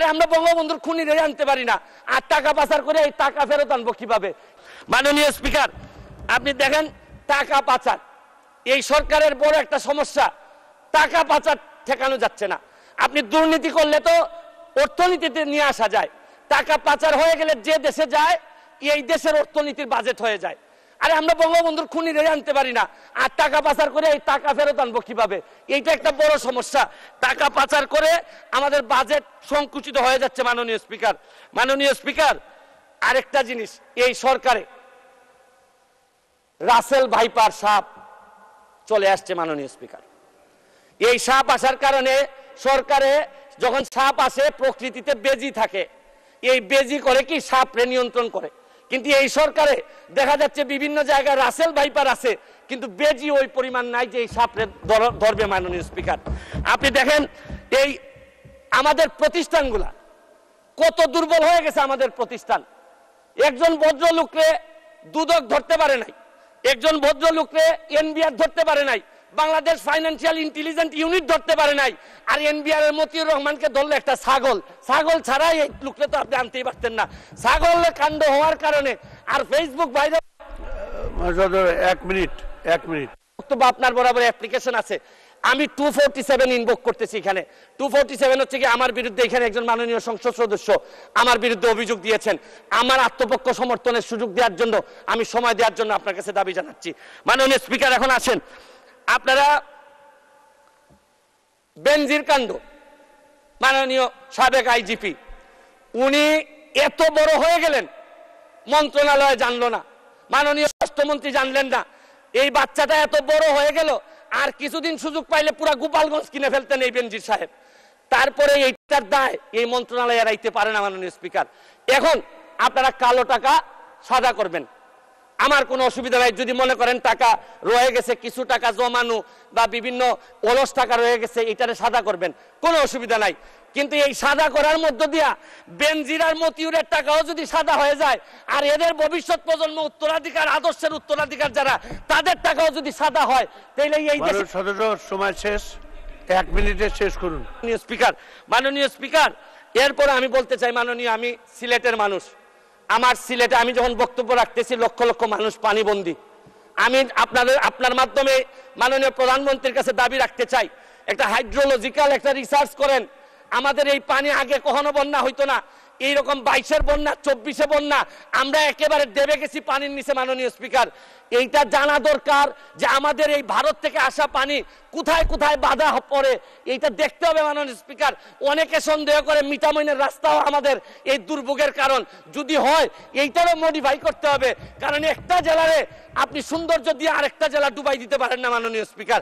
আরে আমরা বঙ্গবন্ধুর খুনিরে আনতে পারি না, আর টাকা পাচার করে এই টাকা ফেরত আনবো কিভাবে? মাননীয় স্পিকার, আপনি দেখেন টাকা পাচার এই সরকারের বড় একটা সমস্যা। টাকা পাচার ঠেকানো যাচ্ছে না। আপনি দুর্নীতি করলে তো অর্থনীতিতে নিয়ে আসা যায়, টাকা পাচার হয়ে গেলে যে দেশে যায় এই দেশের অর্থনীতির বাজেট হয়ে যায়। আরে আমরা বঙ্গবন্ধুর খুনিরে আনতে পারি না, আর টাকা পাচার করে এই টাকা ফেরত আনবো কিভাবে? এইটা একটা বড় সমস্যা। টাকা পাচার করে আমাদের বাজেট সংকুচিত হয়ে যাচ্ছে। মাননীয় স্পিকার, আরেকটা জিনিস, এই সরকারে রাসেল ভাইপার সাপ চলে আসছে। মাননীয় স্পিকার, এই সাপ আসার কারণে সরকারে যখন সাপ আসে প্রকৃতিতে বেজি থাকে, এই বেজি করে কি সাপরে নিয়ন্ত্রণ করে। কিন্তু এই সরকারে দেখা যাচ্ছে বিভিন্ন জায়গায় রাসেল ভাইপার আছে, কিন্তু বেজি ওই পরিমাণ নাই যে এই সাপরে ধরবে। মাননীয় স্পিকার, আপনি দেখেন এই আমাদের প্রতিষ্ঠানগুলা কত দুর্বল হয়ে গেছে। আমাদের প্রতিষ্ঠান, একজন ভদ্রলোকরে দুদক ধরতে পারে নাই, একজন ভদ্রলোকরে এনবিআর ধরতে পারে নাই, বাংলাদেশ ফাইন্যান্সিয়াল ইন্টেলিজেন্স ইউনিট ধরতে পারে নাই। আর এনবিআর এর মতিউর রহমানকে ধরলে একটা ছাগল ছাড়াই এই লোককে তো আপনি আনতেই পারতেন না। ছাগলের কাণ্ড হওয়ার কারণে আর ফেসবুক বাইরে 1 মিনিট বক্তব্য আপনার বরাবর অ্যাপ্লিকেশন আছে। আমি 247 ইনভোক করতেছি। এখানে 247 হচ্ছে কি আমার বিরুদ্ধে, এখানে একজন মাননীয় সংসদ সদস্য আমার বিরুদ্ধে অভিযোগ দিয়েছেন। আমার আত্মপক্ষ সমর্থনের সুযোগ দেওয়ার জন্য, আমি সময় দেওয়ার জন্য আপনার কাছে দাবি জানাচ্ছি। মাননীয় স্পিকার, এখন আসেন আপনারা বেনজির কাণ্ড, মাননীয় সাবেক আইজিপি উনি এত বড় হয়ে গেলেন, মন্ত্রণালয় জানলো না, মাননীয় স্বাস্থ্যমন্ত্রী জানলেন না। এই বাচ্চাটা এত বড় হয়ে গেল, আর কিছুদিন সুযোগ পাইলে পুরা গোপালগঞ্জ কিনে ফেলতেন এই বেনজির সাহেব। তারপরে এইটার দায় এই মন্ত্রণালয় এড়াইতে পারে না। মাননীয় স্পিকার, এখন আপনারা কালো টাকা সাদা করবেন, আমার কোনো অসুবিধা নাই। যদি মনে করেন টাকা রয়ে গেছে, কিছু টাকা জমানো বা বিভিন্ন অলস টাকা রয়ে গেছে, এটারে সাদা করবেন, কোনো অসুবিধা নাই। কিন্তু এই সাদা করার মধ্য দিয়া বেনজির আর মতিউরের টাকাও যদি সাদা হয়ে যায়, আর এদের ভবিষ্যৎ প্রজন্ম উত্তরাধিকার, আদর্শের উত্তরাধিকার যারা, তাদের টাকাও যদি সাদা হয়, তাহলে এই দেশে সময় শেষ, 1 মিনিটে শেষ করুন। মাননীয় স্পিকার, এরপর আমি বলতে চাই, মাননীয়, আমি সিলেটের মানুষ। আমার সিলেটে আমি যখন বক্তব্য রাখতেছি লক্ষ লক্ষ মানুষ পানিবন্দী। আমি আপনার মাধ্যমে মাননীয় প্রধানমন্ত্রীর কাছে দাবি রাখতে চাই, একটা হাইড্রোলজিক্যাল একটা রিসার্চ করেন। আমাদের এই পানি আগে কখনো বন্যা হইতো না, এইরকম 22-এর বন্যা, 24-এ বন্যা, আমরা একেবারে দেবে গেছি পানির নিচে। মাননীয় স্পিকার, এইটা জানা দরকার যে আমাদের এই ভারত থেকে আসা পানি কোথায় কোথায় বাধা পড়ে, এইটা দেখতে হবে। মাননীয় স্পিকার, অনেকে সন্দেহ করে মিঠামইনের রাস্তাও আমাদের এই দুর্ভোগের কারণ। যদি হয় এইটারও মডিফাই করতে হবে, কারণ একটা জেলারে আপনি সৌন্দর্য দিয়ে আরেকটা জেলা ডুবাই দিতে পারেন না। মাননীয় স্পিকার,